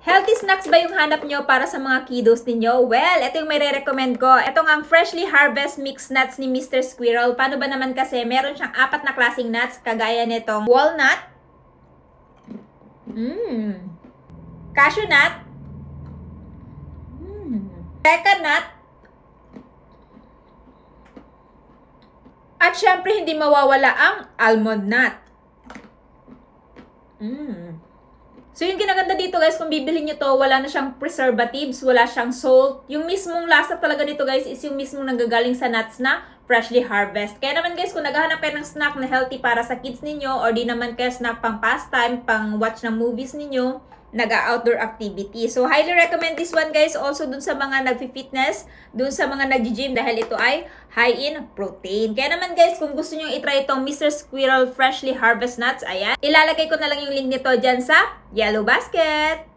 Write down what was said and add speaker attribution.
Speaker 1: Healthy snacks ba yung hanap nyo para sa mga kiddos ninyo? Well, ito yung may re-recommend ko. Ito nga ang Freshly Harvest Mixed Nuts ni Mr. Squirrel. Paano ba naman kasi? Meron siyang 4 na klaseng nuts, kagaya nitong walnut, cashew nut, pecan nut, at syempre hindi mawawala ang almond nut. So, yung ginaganda dito guys, kung bibili nyo to, wala na siyang preservatives, wala siyang salt. Yung mismong lasa talaga nito guys is yung mismong nanggagaling sa nuts na freshly harvest. Kaya naman guys, kung naghahanap kayo ng snack na healthy para sa kids ninyo, or di naman kayo snack pang pastime, pang watch ng movies ninyo, naga-outdoor activity. So, highly recommend this one guys. Also, dun sa mga nag-fitness, dun sa mga nag-gym, dahil ito ay high in protein. Kaya naman guys, kung gusto nyo itry itong Mr. Squirrel Freshly Harvest Nuts, ayan, ilalagay ko na lang yung link nito dyan sa Yellow Basket.